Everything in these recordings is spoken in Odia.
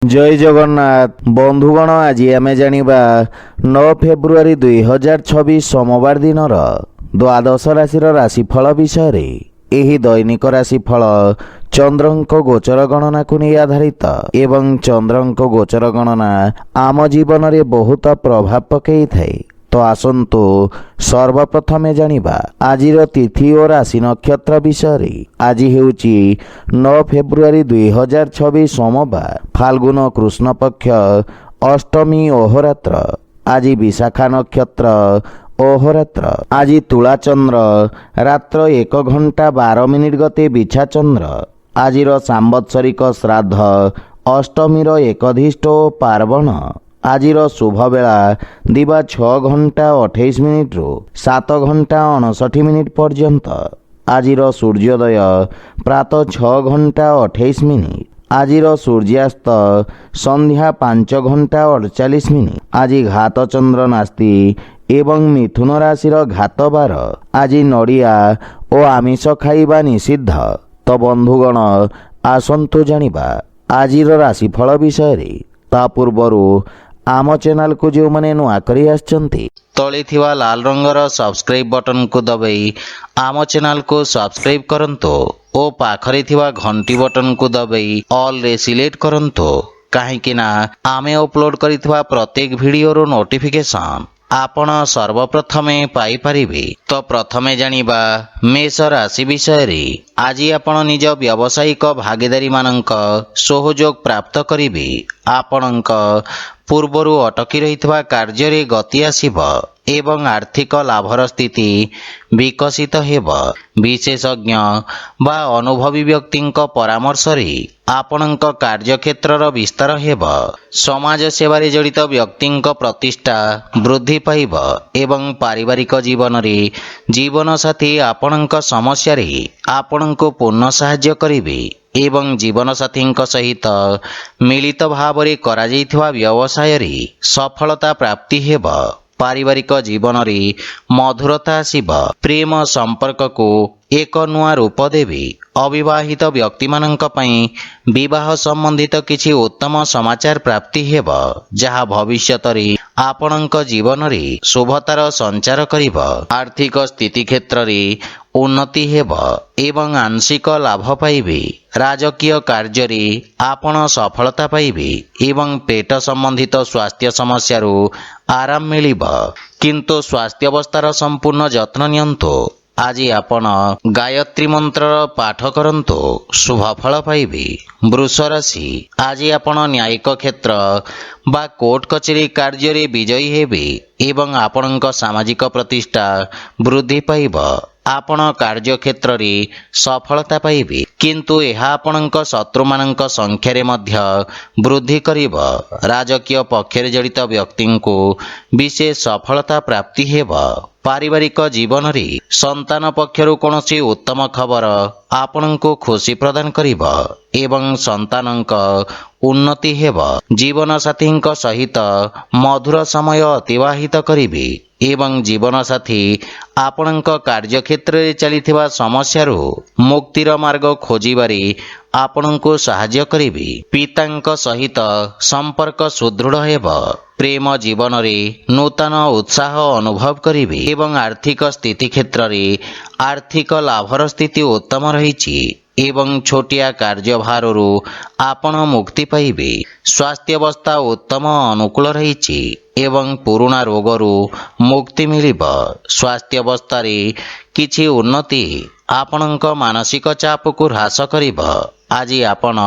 जय जगन्नाथ बंधुगण आज आम जानिबा 9 फेब्रुआरी 2026 सोमवार दिन द्वादश राशि राशिफल विषय रे। एही दैनिक राशिफल चंद्रंक गोचर गणना को नहीं आधारित एवं चंद्रंक गोचर गणना आम जीवन रे बहुत प्रभाव पकई थाए। तो आसंतु सर्वप्रथमे जानिबा आजिर तिथि और राशि नक्षत्र विषय रे। आज हेउची 9 फेब्रुआरी 2026 सोमवार फाल्गुन कृष्ण पक्ष अष्टमी अहोरात्र। आज विशाखा नक्षत्र अहोरात्र। आज तुला चंद्र रात्र 1 घंटा 12 मिनिट गते बिछा चंद्र। आजिर सांवत्सरिक श्राद्ध अष्टमीर एकाधिष्ट पार्वण। आजिर शुभ बेला दिवा 6 घंटा 28 मिनिट रु 7 घंटा 59 मिनिट पर्यंत। आजिर सूर्योदय प्रातः 6 घंटा 28 मिनिट। आजिर सूर्यास्त संध्या 5 घंटा 48 मिनिट। आज घात चंद्र नास्ति एवं मिथुन राशि घात बार। आज नड़िया और आमिष खाइबा निषिद्ध। तो बंधुगण आसंतु जानिबा आजिर राशिफल विषय रे। ता पूर्वरु आम चैनल को जो माने नुआ करी आछंती तळे थिवा लाल रंगर सब्सक्राइब बटन को दबाई आम चैनल को सब्सक्राइब करंतो ओ पाखरे थिवा घंटी बटन को दबाई ऑल रे सिलेक्ट करंतो। काहेकि ना आमे अपलोड करिथिवा प्रत्येक वीडियो रो नोटिफिकेशन आपण सर्वप्रथमे पाई परिबे। तो प्रथमे जानिबा मेष राशि विषय रे। आज आपण निज व्यावसायिक भागीदारी मानक सहयोग प्राप्त करिबे। आपणक पूर्वरु अटकी रहितवा कार्य रे गति आसीब एवं आर्थिक लाभर स्थिति विकसित हेब। विशेषज्ञ बा अनुभवी व्यक्तिंक परामर्श रे आपणक कार्यक्षेत्रर विस्तार हेब। समाज सेवारे जड़ित व्यक्तिंक प्रतिष्ठा वृद्धि पाइब एवं पारिवारिक जीवन रे जीवन साथी आपणक समस्या रे आपणको पूर्ण सहाय्य करिवे एवं जीवन साथींक सहित मिलित भाव रे करा जाइथिवा व्यवसाय रे सफलता प्राप्ति हेब। पारिवारिक जीवन रे मधुरता आसीब। प्रेम संपर्क को एक नुआ रूप देवी। अविवाहित व्यक्ति मानक पई विवाह संबंधित किछि उत्तम समाचार प्राप्ति हेब जहा भविष्यत रे आपणक जीवन रे शुभतार संचार करिब। आर्थिक स्थिति क्षेत्र रे उन्नति हेब एवं आंशिक लाभ पाइबे। राजकीय कार्य रे आपण सफलता पाइबे एवं पेट संबंधित स्वास्थ्य समस्या रो आराम मिलिब। किंतु स्वास्थ्य अवस्थार संपूर्ण जत्न नियंतु। आज आपण गायत्री मंत्र पाठ करंतु शुभ फल पाइबे। वृष राशि आज आपण न्यायिक क्षेत्र बा कोर्ट कचेरी कार्य रे विजयी हेबे एवं आपणक सामाजिक प्रतिष्ठा वृद्धि पाइब। आपण कार्य क्षेत्र रे सफलता पाइबे किंतु यह आपणक शत्रु मानक संख्या रे मध्य वृद्धि करिब। राजकीय पक्षरे जड़ित व्यक्ति को विशेष सफलता प्राप्ति हेब। पारिवारिक जीवन रे संतान पक्षरु कोनोसी उत्तम खबर आपणको खुशी प्रदान करिब एवं संतानक उन्नति हेब। जीवन साथींक सहित मधुर समय अतिवाहित करिबे एवं जीवन साथी आपणक कार्यक्षेत्र रे चलिथिबा समस्यारु मुक्तिर मार्ग खोजिबारे आपणको सहाय्य करिबे। पितांक सहित संपर्क सुदृढ़ हेब। प्रेम जीवन रे नूतन उत्साह अनुभव करिबे एवं आर्थिक स्थिति क्षेत्र रे आर्थिक लाभर स्थिति उत्तम रहिछि एवं छोटिया कार्यभाररु आपण मुक्ति पाइबे। स्वास्थ्य अवस्था उत्तम अनुकूल रहिछि एवं पुराना रोगरु मुक्ति मिलिब। स्वास्थ्य अवस्था रे किछि उन्नति आपणक मानसिक चाप को ह्रास करिब। आज आपण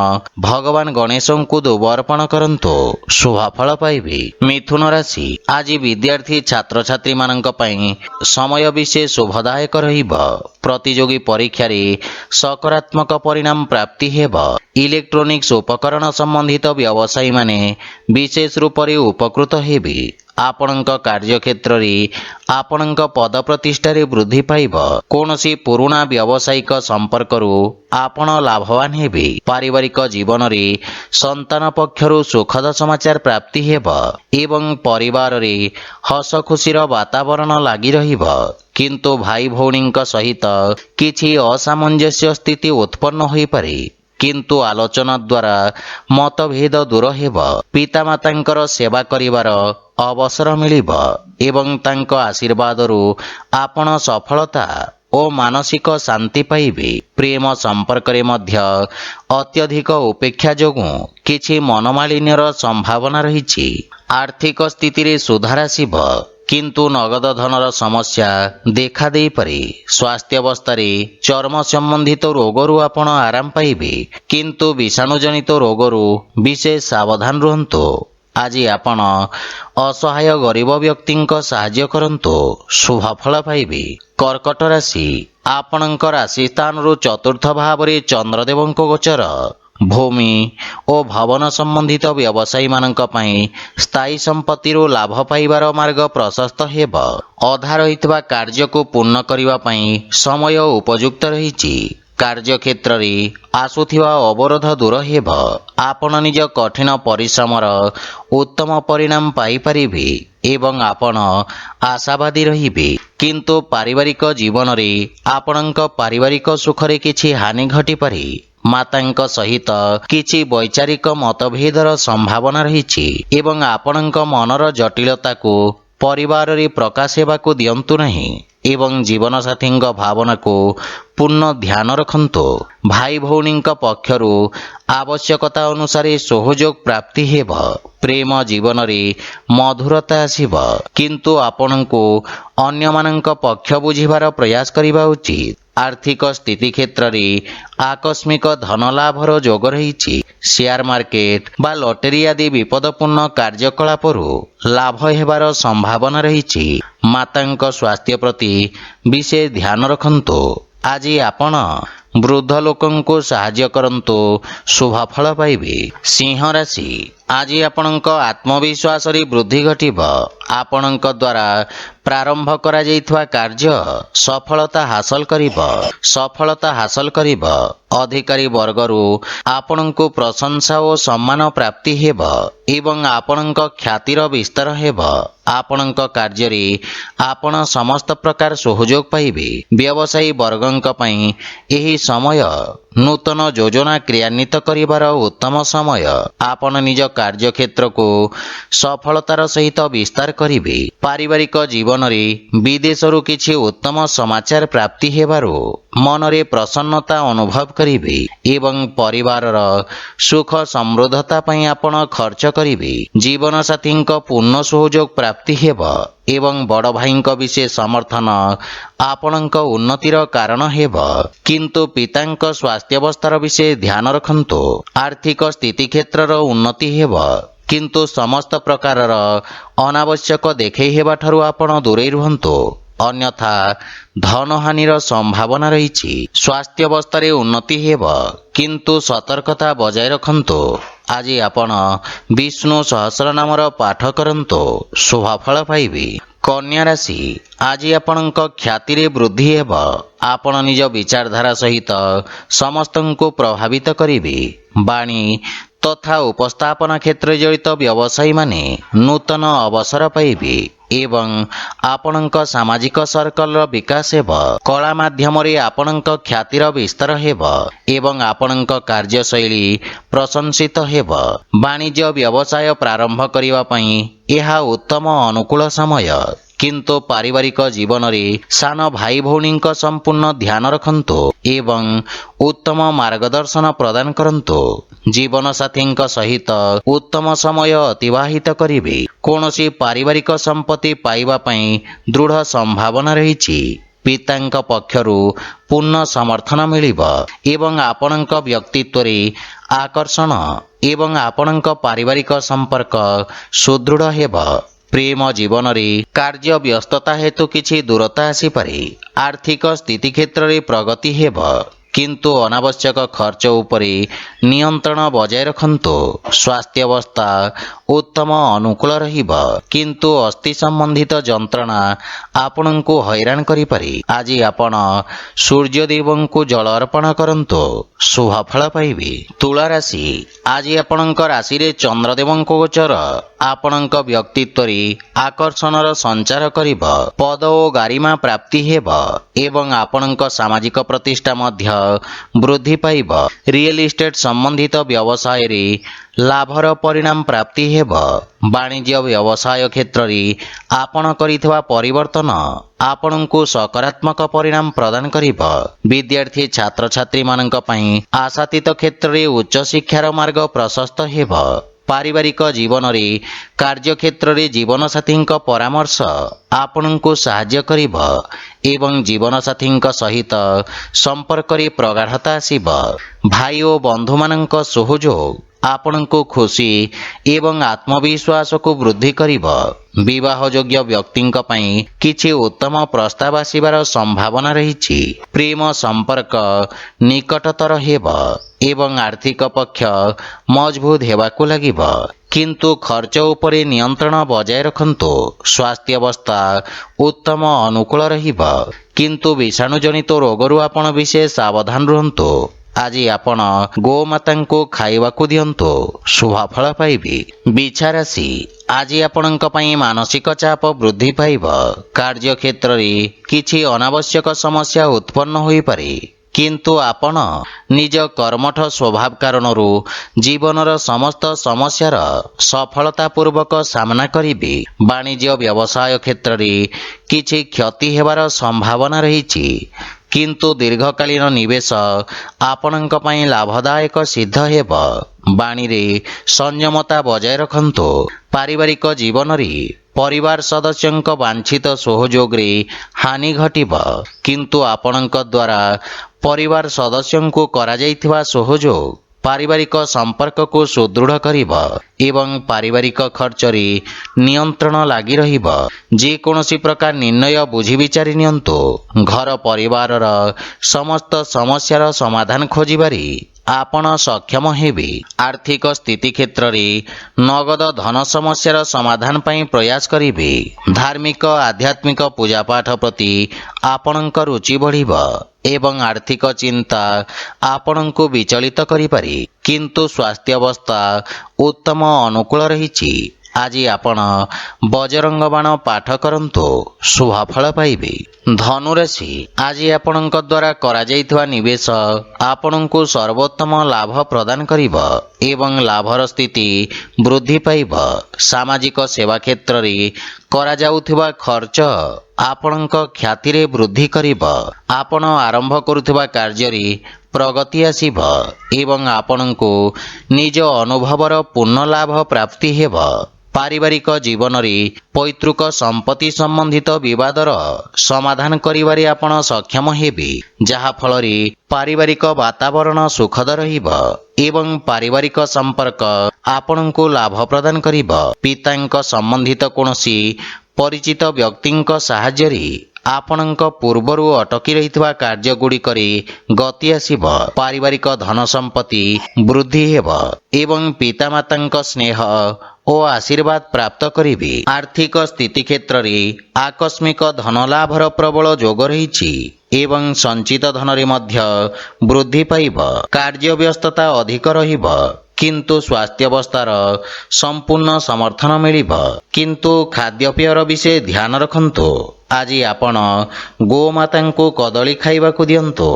भगवान गणेश को दुबर्पण करंतु शुभ फल पाइबे। मिथुन राशि आज विद्यार्थी छात्र छात्री मानक पई समय विशेष शुभदायक रहिब। प्रतियोगी परीक्षा रे सकारात्मक परिणाम प्राप्ति हेब। इलेक्ट्रोनिक्स उपकरण संबंधित व्यवसायी माने विशेष रूप रे उपकृत हेबे। आपणक कार्यक्षेत्र रे आपणक पद प्रतिष्ठा रे वृद्धि पाइब। कोनोसी पुराना व्यावसायिक संपर्क रु आपण लाभवान हेबे। पारिवारिक जीवन रे संतान पक्षरु सुखद समाचार प्राप्ति हेब एवं परिवार रे हस खुशीर वातावरण लागि रहिब। किंतु भाई भौणींक सहित किछि असामंजस्य स्थिति उत्पन्न होई पारे କିନ୍ତୁ ଆଲୋଚନା ଦ୍ୱାରା ମତଭେଦ ଦୂର ହେବ। ପିତାମାତାଙ୍କର ସେବା କରିବାର ଅବସର ମିଳିବ ଏବଂ ତାଙ୍କ ଆଶୀର୍ବାଦରୁ ଆପଣ ସଫଳତା ଓ ମାନସିକ ଶାନ୍ତି ପାଇବେ। ପ୍ରେମ ସମ୍ପର୍କରେ ମଧ୍ୟ ଅତ୍ୟଧିକ ଉପେକ୍ଷା ଯୋଗୁଁ କିଛି ମନମାଳିନ୍ୟର ସମ୍ଭାବନା ରହିଛି। ଆର୍ଥିକ ସ୍ଥିତିରେ ସୁଧାର ଆସିବ, କିନ୍ତୁ ନଗଦ ଧନର ସମସ୍ୟା ଦେଖା ଦେଇପାରେ। ସ୍ୱାସ୍ଥ୍ୟାବସ୍ଥାରେ ଚର୍ମ ସମ୍ବନ୍ଧିତ ରୋଗରୁ ଆପଣ ଆରାମ ପାଇବେ, କିନ୍ତୁ ବିଷାଣୁଜନିତ ରୋଗରୁ ବିଶେଷ ସାବଧାନ ରୁହନ୍ତୁ। ଆଜି ଆପଣ ଅସହାୟ ଗରିବ ବ୍ୟକ୍ତିଙ୍କ ସାହାଯ୍ୟ କରନ୍ତୁ, ଶୁଭ ଫଳ ପାଇବେ। କର୍କଟ ରାଶି, ଆପଣଙ୍କ ରାଶି ସ୍ଥାନରୁ ଚତୁର୍ଥ ଭାବରେ ଚନ୍ଦ୍ରଦେବଙ୍କ ଗୋଚର। ଭୂମି ଓ ଭବନ ସମ୍ବନ୍ଧିତ ବ୍ୟବସାୟୀମାନଙ୍କ ପାଇଁ ସ୍ଥାୟୀ ସମ୍ପତ୍ତିରୁ ଲାଭ ପାଇବାର ମାର୍ଗ ପ୍ରଶସ୍ତ ହେବ। ଅଧା ରହିଥିବା କାର୍ଯ୍ୟକୁ ପୂର୍ଣ୍ଣ କରିବା ପାଇଁ ସମୟ ଉପଯୁକ୍ତ ରହିଛି। କାର୍ଯ୍ୟକ୍ଷେତ୍ରରେ ଆସୁଥିବା ଅବରୋଧ ଦୂର ହେବ। ଆପଣ ନିଜ କଠିନ ପରିଶ୍ରମର ଉତ୍ତମ ପରିଣାମ ପାଇପାରିବେ ଏବଂ ଆପଣ ଆଶାବାଦୀ ରହିବେ। କିନ୍ତୁ ପାରିବାରିକ ଜୀବନରେ ଆପଣଙ୍କ ପାରିବାରିକ ସୁଖରେ କିଛି ହାନି ଘଟିପାରେ। ମାତାଙ୍କ ସହିତ କିଛି ବୈଚାରିକ ମତଭେଦର ସମ୍ଭାବନା ରହିଛି ଏବଂ ଆପଣଙ୍କ ମନର ଜଟିଳତାକୁ ପରିବାରରେ ପ୍ରକାଶ ହେବାକୁ ଦିଅନ୍ତୁ ନାହିଁ ଏବଂ ଜୀବନସାଥୀଙ୍କ ଭାବନାକୁ ପୂର୍ଣ୍ଣ ଧ୍ୟାନ ରଖନ୍ତୁ। ଭାଇ ଭଉଣୀଙ୍କ ପକ୍ଷରୁ ଆବଶ୍ୟକତା ଅନୁସାରେ ସହଯୋଗ ପ୍ରାପ୍ତି ହେବ। ପ୍ରେମ ଜୀବନରେ ମଧୁରତା ଆସିବ, କିନ୍ତୁ ଆପଣଙ୍କୁ ଅନ୍ୟମାନଙ୍କ ପକ୍ଷ ବୁଝିବାର ପ୍ରୟାସ କରିବା ଉଚିତ। ଆର୍ଥିକ ସ୍ଥିତି କ୍ଷେତ୍ରରେ ଆକସ୍ମିକ ଧନ ଲାଭର ଯୋଗ ରହିଛି। ସେୟାର ମାର୍କେଟ ବା ଲଟେରୀ ଆଦି ବିପଦପୂର୍ଣ୍ଣ କାର୍ଯ୍ୟକଳାପରୁ ଲାଭ ହେବାର ସମ୍ଭାବନା ରହିଛି। ମାତାଙ୍କ ସ୍ୱାସ୍ଥ୍ୟ ପ୍ରତି ବିଶେଷ ଧ୍ୟାନ ରଖନ୍ତୁ। ଆଜି ଆପଣ ବୃଦ୍ଧ ଲୋକଙ୍କୁ ସାହାଯ୍ୟ କରନ୍ତୁ, ଶୁଭ ଫଳ ପାଇବେ। ସିଂହ ରାଶି, ଆଜି ଆପଣଙ୍କ ଆତ୍ମବିଶ୍ୱାସରେ ବୃଦ୍ଧି ଘଟିବ। ଆପଣଙ୍କ ଦ୍ୱାରା ପ୍ରାରମ୍ଭ କରାଯାଇଥିବା କାର୍ଯ୍ୟ ସଫଳତା ହାସଲ କରିବ। ଅଧିକାରୀ ବର୍ଗରୁ ଆପଣଙ୍କୁ ପ୍ରଶଂସା ଓ ସମ୍ମାନ ପ୍ରାପ୍ତି ହେବ ଏବଂ ଆପଣଙ୍କ ଖ୍ୟାତିର ବିସ୍ତାର ହେବ। ଆପଣଙ୍କ କାର୍ଯ୍ୟରେ ଆପଣ ସମସ୍ତ ପ୍ରକାର ସହଯୋଗ ପାଇବେ। ବ୍ୟବସାୟୀ ବର୍ଗଙ୍କ ପାଇଁ ଏହି ସମୟ ନୂତନ ଯୋଜନା କ୍ରିୟାନ୍ୱିତ କରିବାର ଉତ୍ତମ ସମୟ। ଆପଣ ନିଜ କାର୍ଯ୍ୟକ୍ଷେତ୍ରକୁ ସଫଳତାର ସହିତ ବିସ୍ତାର କରିବେ। ପାରିବାରିକ ଜୀବନରେ ବିଦେଶରୁ କିଛି ଉତ୍ତମ ସମାଚାର ପ୍ରାପ୍ତି ହେବାରୁ ମନରେ ପ୍ରସନ୍ନତା ଅନୁଭବ କରିବେ ଏବଂ ପରିବାରର ସୁଖ ସମୃଦ୍ଧତା ପାଇଁ ଆପଣ ଖର୍ଚ୍ଚ କରିବେ। ଜୀବନସାଥୀଙ୍କ ପୂର୍ଣ୍ଣ ସହଯୋଗ ପ୍ରାପ୍ତି ହେବ ଏବଂ ବଡ଼ ଭାଇଙ୍କ ବିଶେଷ ସମର୍ଥନ ଆପଣଙ୍କ ଉନ୍ନତିର କାରଣ ହେବ। କିନ୍ତୁ ପିତାଙ୍କ ସ୍ୱାସ୍ଥ୍ୟାବସ୍ଥାର ବିଶେଷ ଧ୍ୟାନ ରଖନ୍ତୁ। ଆର୍ଥିକ ସ୍ଥିତି କ୍ଷେତ୍ରର ଉନ୍ନତି ହେବ, କିନ୍ତୁ ସମସ୍ତ ପ୍ରକାରର ଅନାବଶ୍ୟକ ଦେଖେଇ ହେବାଠାରୁ ଆପଣ ଦୂରେଇ ରୁହନ୍ତୁ, ଅନ୍ୟଥା ଧନହାନିର ସମ୍ଭାବନା ରହିଛି। ସ୍ୱାସ୍ଥ୍ୟାବସ୍ଥାରେ ଉନ୍ନତି ହେବ, କିନ୍ତୁ ସତର୍କତା ବଜାୟ ରଖନ୍ତୁ। ଆଜି ଆପଣ ବିଷ୍ଣୁ ସହସ୍ରନାମର ପାଠ କରନ୍ତୁ, ଶୁଭ ଫଳ ପାଇବେ। କନ୍ୟା ରାଶି, ଆଜି ଆପଣଙ୍କ ଖ୍ୟାତିରେ ବୃଦ୍ଧି ହେବ। ଆପଣ ନିଜ ବିଚାରଧାରା ସହିତ ସମସ୍ତଙ୍କୁ ପ୍ରଭାବିତ କରିବେ। ବାଣୀ ତଥା ଉପସ୍ଥାପନା କ୍ଷେତ୍ରରେ ଜଡ଼ିତ ବ୍ୟବସାୟୀମାନେ ନୂତନ ଅବସର ପାଇବେ ଏବଂ ଆପଣଙ୍କ ସାମାଜିକ ସର୍କଲର ବିକାଶ ହେବ। କଳା ମାଧ୍ୟମରେ ଆପଣଙ୍କ ଖ୍ୟାତିର ବିସ୍ତାର ହେବ ଏବଂ ଆପଣଙ୍କ କାର୍ଯ୍ୟଶୈଳୀ ପ୍ରଶଂସିତ ହେବ। ବାଣିଜ୍ୟ ବ୍ୟବସାୟ ପ୍ରାରମ୍ଭ କରିବା ପାଇଁ ଏହା ଉତ୍ତମ ଅନୁକୂଳ ସମୟ, କିନ୍ତୁ ପାରିବାରିକ ଜୀବନରେ ସାନ ଭାଇ ଭଉଣୀଙ୍କ ସମ୍ପୂର୍ଣ୍ଣ ଧ୍ୟାନ ରଖନ୍ତୁ ଏବଂ ଉତ୍ତମ ମାର୍ଗଦର୍ଶନ ପ୍ରଦାନ କରନ୍ତୁ। ଜୀବନସାଥୀଙ୍କ ସହିତ ଉତ୍ତମ ସମୟ ଅତିବାହିତ କରିବେ। କୌଣସି ପାରିବାରିକ ସମ୍ପତ୍ତି ପାଇବା ପାଇଁ ଦୃଢ଼ ସମ୍ଭାବନା ରହିଛି। ପିତାଙ୍କ ପକ୍ଷରୁ ପୂର୍ଣ୍ଣ ସମର୍ଥନ ମିଳିବ ଏବଂ ଆପଣଙ୍କ ବ୍ୟକ୍ତିତ୍ୱରେ ଆକର୍ଷଣ ଏବଂ ଆପଣଙ୍କ ପାରିବାରିକ ସମ୍ପର୍କ ସୁଦୃଢ଼ ହେବ। ପ୍ରେମ ଜୀବନରେ କାର୍ଯ୍ୟ ବ୍ୟସ୍ତତା ହେତୁ କିଛି ଦୂରତା ଆସିପାରେ। ଆର୍ଥିକ ସ୍ଥିତି କ୍ଷେତ୍ରରେ ପ୍ରଗତି ହେବ, କିନ୍ତୁ ଅନାବଶ୍ୟକ ଖର୍ଚ୍ଚ ଉପରେ ନିୟନ୍ତ୍ରଣ ବଜାୟ ରଖନ୍ତୁ। ସ୍ୱାସ୍ଥ୍ୟାବସ୍ଥା ଉତ୍ତମ ଅନୁକୂଳ ରହିବ, କିନ୍ତୁ ଅସ୍ଥି ସମ୍ବନ୍ଧିତ ଯନ୍ତ୍ରଣା ଆପଣଙ୍କୁ ହଇରାଣ କରିପାରେ। ଆଜି ଆପଣ ସୂର୍ଯ୍ୟଦେବଙ୍କୁ ଜଳ ଅର୍ପଣ କରନ୍ତୁ, ଶୁଭ ଫଳ ପାଇବେ। ତୁଳା ରାଶି, ଆଜି ଆପଣଙ୍କ ରାଶିରେ ଚନ୍ଦ୍ରଦେବଙ୍କ ଗୋଚର। ଆପଣଙ୍କ ବ୍ୟକ୍ତିତ୍ୱରେ ଆକର୍ଷଣର ସଞ୍ଚାର କରିବ। ପଦ ଓ ଗାରିମା ପ୍ରାପ୍ତି ହେବ ଏବଂ ଆପଣଙ୍କ ସାମାଜିକ ପ୍ରତିଷ୍ଠା ମଧ୍ୟ ବୃଦ୍ଧି ପାଇବ। ରିଏଲ ଇଷ୍ଟେଟ୍ ସମ୍ବନ୍ଧିତ ବ୍ୟବସାୟରେ ଲାଭର ପରିଣାମ ପ୍ରାପ୍ତି ହେବ। ବାଣିଜ୍ୟ ବ୍ୟବସାୟ କ୍ଷେତ୍ରରେ ଆପଣ କରିଥିବା ପରିବର୍ତ୍ତନ ଆପଣଙ୍କୁ ସକାରାତ୍ମକ ପରିଣାମ ପ୍ରଦାନ କରିବ। ବିଦ୍ୟାର୍ଥୀ ଛାତ୍ରଛାତ୍ରୀମାନଙ୍କ ପାଇଁ ଆଶାତୀତ କ୍ଷେତ୍ରରେ ଉଚ୍ଚଶିକ୍ଷାର ମାର୍ଗ ପ୍ରଶସ୍ତ ହେବ। ପାରିବାରିକ ଜୀବନରେ କାର୍ଯ୍ୟକ୍ଷେତ୍ରରେ ଜୀବନସାଥୀଙ୍କ ପରାମର୍ଶ ଆପଣଙ୍କୁ ସାହାଯ୍ୟ କରିବ ଏବଂ ଜୀବନସାଥୀଙ୍କ ସହିତ ସମ୍ପର୍କରେ ପ୍ରଗାଢ଼ତା ଆସିବ। ଭାଇ ଓ ବନ୍ଧୁମାନଙ୍କ ସହଯୋଗ ଆପଣଙ୍କୁ ଖୁସି ଏବଂ ଆତ୍ମବିଶ୍ୱାସକୁ ବୃଦ୍ଧି କରିବ। ବିବାହଯୋଗ୍ୟ ବ୍ୟକ୍ତିଙ୍କ ପାଇଁ କିଛି ଉତ୍ତମ ପ୍ରସ୍ତାବ ଆସିବାର ସମ୍ଭାବନା ରହିଛି। ପ୍ରେମ ସମ୍ପର୍କ ନିକଟତର ହେବ ଏବଂ ଆର୍ଥିକ ପକ୍ଷ ମଜବୁତ ହେବାକୁ ଲାଗିବ। କିନ୍ତୁ ଖର୍ଚ୍ଚ ଉପରେ ନିୟନ୍ତ୍ରଣ ବଜାୟ ରଖନ୍ତୁ। ସ୍ୱାସ୍ଥ୍ୟାବସ୍ଥା ଉତ୍ତମ ଅନୁକୂଳ ରହିବ, କିନ୍ତୁ ବିଷାଣୁଜନିତ ରୋଗରୁ ଆପଣ ବିଶେଷ ସାବଧାନ ରୁହନ୍ତୁ। ଆଜି ଆପଣ ଗୋମାତାଙ୍କୁ ଖାଇବାକୁ ଦିଅନ୍ତୁ, ଶୁଭଫଳ ପାଇବେ। ବିଛା ରାଶି, ଆଜି ଆପଣଙ୍କ ପାଇଁ ମାନସିକ ଚାପ ବୃଦ୍ଧି ପାଇବ। କାର୍ଯ୍ୟକ୍ଷେତ୍ରରେ କିଛି ଅନାବଶ୍ୟକ ସମସ୍ୟା ଉତ୍ପନ୍ନ ହୋଇପାରେ, କିନ୍ତୁ ଆପଣ ନିଜ କର୍ମଠ ସ୍ୱଭାବ କାରଣରୁ ଜୀବନର ସମସ୍ତ ସମସ୍ୟାର ସଫଳତାପୂର୍ବକ ସାମ୍ନା କରିବେ। ବାଣିଜ୍ୟ ବ୍ୟବସାୟ କ୍ଷେତ୍ରରେ କିଛି କ୍ଷତି ହେବାର ସମ୍ଭାବନା ରହିଛି, କିନ୍ତୁ ଦୀର୍ଘକାଳୀନ ନିବେଶ ଆପଣଙ୍କ ପାଇଁ ଲାଭଦାୟକ ସିଦ୍ଧ ହେବ। ବାଣୀରେ ସଂଯମତା ବଜାୟ ରଖନ୍ତୁ। ପାରିବାରିକ ଜୀବନରେ ପରିବାର ସଦସ୍ୟଙ୍କ ବାଞ୍ଛିତ ସହଯୋଗରେ ହାନି ଘଟିବ, କିନ୍ତୁ ଆପଣଙ୍କ ଦ୍ୱାରା ପରିବାର ସଦସ୍ୟଙ୍କୁ କରାଯାଇଥିବା ସହଯୋଗ ପାରିବାରିକ ସମ୍ପର୍କକୁ ସୁଦୃଢ଼ କରିବ ଏବଂ ପାରିବାରିକ ଖର୍ଚ୍ଚରେ ନିୟନ୍ତ୍ରଣ ଲାଗି ରହିବ। ଯେକୌଣସି ପ୍ରକାର ନିର୍ଣ୍ଣୟ ବୁଝି ବିଚାରି ନିଅନ୍ତୁ। ଘର ପରିବାରର ସମସ୍ତ ସମସ୍ୟାର ସମାଧାନ ଖୋଜିବାରେ ଆପଣ ସକ୍ଷମ ହେବେ। ଆର୍ଥିକ ସ୍ଥିତି କ୍ଷେତ୍ରରେ ନଗଦ ଧନ ସମସ୍ୟାର ସମାଧାନ ପାଇଁ ପ୍ରୟାସ କରିବେ। ଧାର୍ମିକ ଆଧ୍ୟାତ୍ମିକ ପୂଜାପାଠ ପ୍ରତି ଆପଣଙ୍କ ରୁଚି ବଢ଼ିବ ଏବଂ ଆର୍ଥିକ ଚିନ୍ତା ଆପଣଙ୍କୁ ବିଚଳିତ କରିପାରେ, କିନ୍ତୁ ସ୍ୱାସ୍ଥ୍ୟାବସ୍ଥା ଉତ୍ତମ ଅନୁକୂଳ ରହିଛି। ଆଜି ଆପଣ ବଜରଙ୍ଗ ବାଣ ପାଠ କରନ୍ତୁ, ଶୁଭଫଳ ପାଇବେ। ଧନୁରାଶି, ଆଜି ଆପଣଙ୍କ ଦ୍ୱାରା କରାଯାଇଥିବା ନିବେଶ ଆପଣଙ୍କୁ ସର୍ବୋତ୍ତମ ଲାଭ ପ୍ରଦାନ କରିବ ଏବଂ ଲାଭର ସ୍ଥିତି ବୃଦ୍ଧି ପାଇବ। ସାମାଜିକ ସେବା କ୍ଷେତ୍ରରେ କରାଯାଉଥିବା ଖର୍ଚ୍ଚ ଆପଣଙ୍କ ଖ୍ୟାତିରେ ବୃଦ୍ଧି କରିବ। ଆପଣ ଆରମ୍ଭ କରୁଥିବା କାର୍ଯ୍ୟରେ ପ୍ରଗତି ଆସିବ ଏବଂ ଆପଣଙ୍କୁ ନିଜ ଅନୁଭବର ପୂର୍ଣ୍ଣ ଲାଭ ପ୍ରାପ୍ତି ହେବ। ପାରିବାରିକ ଜୀବନରେ ପୈତୃକ ସମ୍ପତ୍ତି ସମ୍ବନ୍ଧିତ ବିବାଦର ସମାଧାନ କରିବାରେ ଆପଣ ସକ୍ଷମ ହେବେ, ଯାହାଫଳରେ ପାରିବାରିକ ବାତାବରଣ ସୁଖଦ ରହିବ ଏବଂ ପାରିବାରିକ ସମ୍ପର୍କ ଆପଣଙ୍କୁ ଲାଭ ପ୍ରଦାନ କରିବ। ପିତାଙ୍କ ସମ୍ବନ୍ଧିତ କୌଣସି ପରିଚିତ ବ୍ୟକ୍ତିଙ୍କ ସାହାଯ୍ୟରେ ଆପଣଙ୍କ ପୂର୍ବରୁ ଅଟକି ରହିଥିବା କାର୍ଯ୍ୟଗୁଡ଼ିକରେ ଗତି ଆସିବ। ପାରିବାରିକ ଧନ ସମ୍ପତ୍ତି ବୃଦ୍ଧି ହେବ ଏବଂ ପିତାମାତାଙ୍କ ସ୍ନେହ ଓ ଆଶୀର୍ବାଦ ପ୍ରାପ୍ତ କରିବେ। ଆର୍ଥିକ ସ୍ଥିତି କ୍ଷେତ୍ରରେ ଆକସ୍ମିକ ଧନ ଲାଭର ପ୍ରବଳ ଯୋଗ ରହିଛି ଏବଂ ସଞ୍ଚିତ ଧନରେ ମଧ୍ୟ ବୃଦ୍ଧି ପାଇବ। କାର୍ଯ୍ୟ ବ୍ୟସ୍ତତା ଅଧିକ ରହିବ, କିନ୍ତୁ ସ୍ୱାସ୍ଥ୍ୟାବସ୍ଥାର ସମ୍ପୂର୍ଣ୍ଣ ସମର୍ଥନ ମିଳିବ। କିନ୍ତୁ ଖାଦ୍ୟପେୟର ବିଷୟ ଧ୍ୟାନ ରଖନ୍ତୁ। ଆଜି ଆପଣ ଗୋମାତାଙ୍କୁ କଦଳୀ ଖାଇବାକୁ ଦିଅନ୍ତୁ,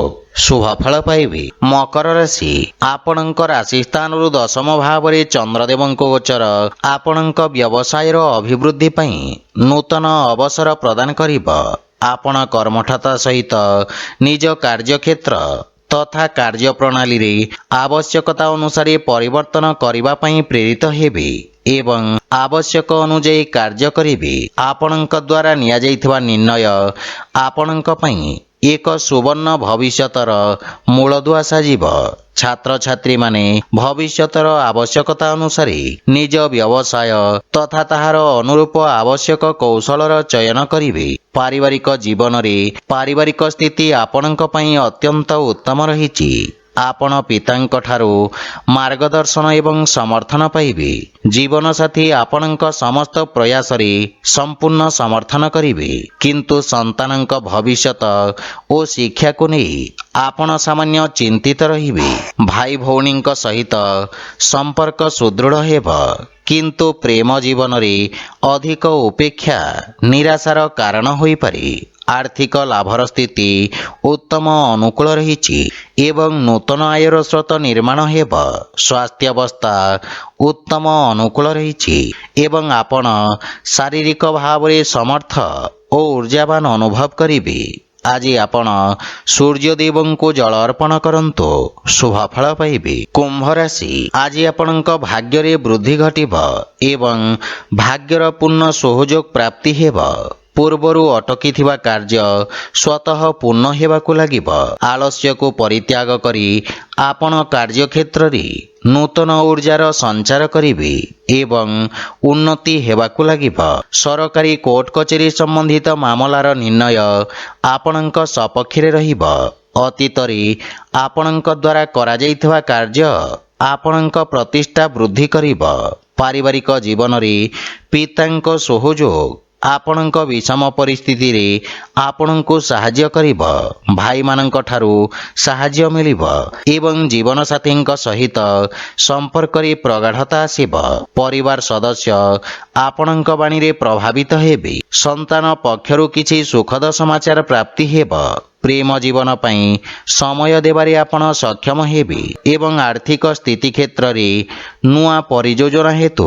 ଶୁଭଫଳ ପାଇବେ। ମକର ରାଶି, ଆପଣଙ୍କ ରାଶି ସ୍ଥାନରୁ ଦଶମ ଭାବରେ ଚନ୍ଦ୍ରଦେବଙ୍କ ଗୋଚର ଆପଣଙ୍କ ବ୍ୟବସାୟର ଅଭିବୃଦ୍ଧି ପାଇଁ ନୂତନ ଅବସର ପ୍ରଦାନ କରିବ। ଆପଣ କର୍ମଠତା ସହିତ ନିଜ କାର୍ଯ୍ୟକ୍ଷେତ୍ର ତଥା କାର୍ଯ୍ୟପ୍ରଣାଳୀରେ ଆବଶ୍ୟକତା ଅନୁସାରେ ପରିବର୍ତ୍ତନ କରିବା ପାଇଁ ପ୍ରେରିତ ହେବେ ଏବଂ ଆବଶ୍ୟକ ଅନୁଯାୟୀ କାର୍ଯ୍ୟ କରିବେ। ଆପଣଙ୍କ ଦ୍ୱାରା ନିଆଯାଇଥିବା ନିର୍ଣ୍ଣୟ ଆପଣଙ୍କ ପାଇଁ ଏକ ସୁବର୍ଣ୍ଣ ଭବିଷ୍ୟତର ମୂଳଦୁଆ ସାଜିବ। ଛାତ୍ରଛାତ୍ରୀମାନେ ଭବିଷ୍ୟତର ଆବଶ୍ୟକତା ଅନୁସାରେ ନିଜ ବ୍ୟବସାୟ ତଥା ତାହାର ଅନୁରୂପ ଆବଶ୍ୟକ କୌଶଳର ଚୟନ କରିବେ। ପାରିବାରିକ ଜୀବନରେ ପାରିବାରିକ ସ୍ଥିତି ଆପଣଙ୍କ ପାଇଁ ଅତ୍ୟନ୍ତ ଉତ୍ତମ ରହିଛି। ଆପଣ ପିତାଙ୍କଠାରୁ ମାର୍ଗଦର୍ଶନ ଏବଂ ସମର୍ଥନ ପାଇବେ। ଜୀବନସାଥୀ ଆପଣଙ୍କ ସମସ୍ତ ପ୍ରୟାସରେ ସମ୍ପୂର୍ଣ୍ଣ ସମର୍ଥନ କରିବେ, କିନ୍ତୁ ସନ୍ତାନଙ୍କ ଭବିଷ୍ୟତ ଓ ଶିକ୍ଷାକୁ ନେଇ ଆପଣ ସାମାନ୍ୟ ଚିନ୍ତିତ ରହିବେ। ଭାଇ ଭଉଣୀଙ୍କ ସହିତ ସମ୍ପର୍କ ସୁଦୃଢ଼ ହେବ, କିନ୍ତୁ ପ୍ରେମ ଜୀବନରେ ଅଧିକ ଉପେକ୍ଷା ନିରାଶାର କାରଣ ହୋଇପାରେ। आर्थिक लाभर स्थिति उत्तम अनुकूल रही एवं नूतन आयर स्रोत निर्माण हेब। स्वास्थ्य अवस्था उत्तम अनुकूल रही एवं आपण शारीरिक भाव में समर्थ और ऊर्जावान अनुभव करिवे। आज आपण सूर्यदेव को जल अर्पण करंतु शुभ फल पाइबे। कुंभ राशि आज आपणक भाग्य रे वृद्धि घटिब एवं भाग्यर पूर्ण सहयोग प्राप्ति हेब। पूर्वरु अटकी थिबा कार्य स्वतः पूर्ण हेबाकु लागिब। आलस्य को परित्याग करी आपण कार्यक्षेत्र रे नूतन ऊर्जार संचार करिवे एवं उन्नति हेबाकु लागिब। सरकारी कोर्ट कचेरी संबंधित मामलार निर्णय आपणक सपक्षरे रहिब। अतीत रे आपणक द्वारा करा जाइथिबा कार्य आपणक प्रतिष्ठा वृद्धि करिब। पारिवारिक जीवन रे पितांक सहयोग आपणक विषम परिस्थिति रे आपणको साहाय्य करिब। भाई मानक ठारू साहाय्य मिलिब एवं जीवन साथींक सहित संपर्क रे प्रगाढ़ता आसिब। परिवार सदस्य आपणक बाणी रे प्रभावित हेबे। संतान पक्षरु किछि सुखद समाचार प्राप्ति हेब। प्रेम जीवन पई समय देबारे आपण सक्षम हेबे एवं आर्थिक स्थिति क्षेत्र रे नुआ परियोजना हेतु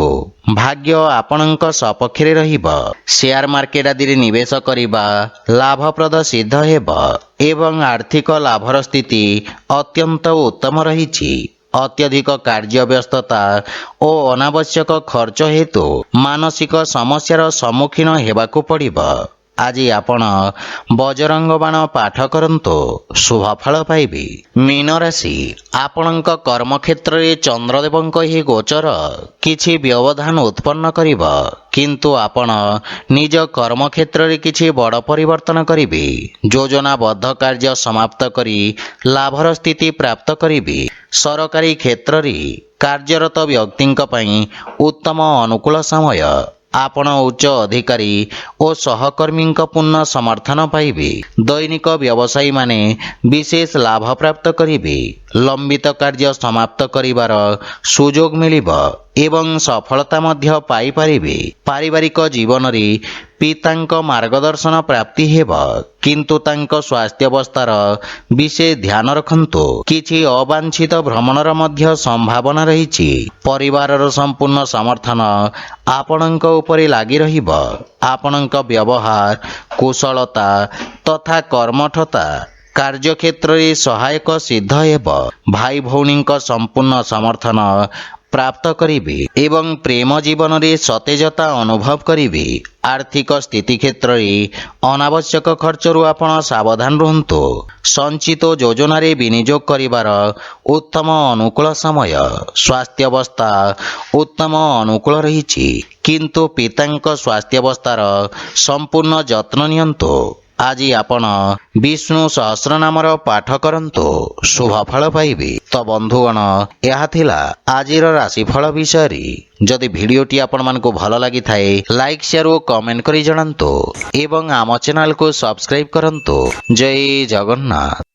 भाग्य आपणक सपक्षरे रहिब। शेयर मार्केट आदि रे निवेश करिबा लाभप्रद सिद्ध हेब एवं आर्थिक लाभर स्थिति अत्यंत उत्तम रहिछि। अत्यधिक कार्य व्यस्तता और अनावश्यक खर्च हेतु मानसिक समस्यार सम्मुखीन हेबाकू पड़िब। आज आपण बजरंग बाण पाठ करंतु शुभ फल पाइबे। मीन राशि आपणक कर्मक्षेत्र रे चंद्रदेवंक ही गोचर किछि व्यवधान उत्पन्न करिब किंतु आपण निज कर्मक्षेत्र रे किछि बड़ परिवर्तन करिबे। योजनाबद्ध कार्य समाप्त करी लाभर स्थिति प्राप्त करिबे। सरकारी क्षेत्र रे कार्यरत व्यक्तिंक पई उत्तम अनुकूल समय। आपण उच्च अधिकारी और सहकर्मी पूर्ण समर्थन पाइबे। दैनिक व्यवसायी माने विशेष लाभ प्राप्त करिबे। लंबित कार्य समाप्त करिवार सुजोग मिलिब एवं सफलता मध्य पाई पारिबे। पारिवारिक जीवन रे पितांक मार्गदर्शन प्राप्ति हेब किंतु तांक स्वास्थ्य अवस्थार विशेष ध्यान रखंतु। किछि अवांछित भ्रमणर मध्य संभावना रहिछि। परिवारर संपूर्ण समर्थन आपणक उपरे लागि रहिब। आपणक व्यवहार कुशलता तथा कर्मठता कार्यक्षेत्र रे सहायक सिद्ध हेब। भाई भौणींक संपूर्ण समर्थन प्राप्त करिबे एवं प्रेम जीवन रे सतेजता अनुभव करिबे। आर्थिक स्थिति क्षेत्र रे अनावश्यक खर्चरु आपण सावधान रहंतु। संचित योजना रे विनियोग करिवार उत्तम अनुकूल समय। स्वास्थ्य अवस्था उत्तम अनुकूल रहिछि किंतु पितांक स्वास्थ्य अवस्थार संपूर्ण जत्न नियंतु। आज आपण विष्णु सहस्रनामर पाठ करंतु शुभ फल पाइबे। तो बंधुगण यह थिला आजिर राशिफल विषय। जदि भिडियोटी आपण मानकु भल लागि थाए लाइक शेयर और कमेंट करी जणांतु एवं आम चैनल को सब्सक्राइब करंतु। जय जगन्नाथ।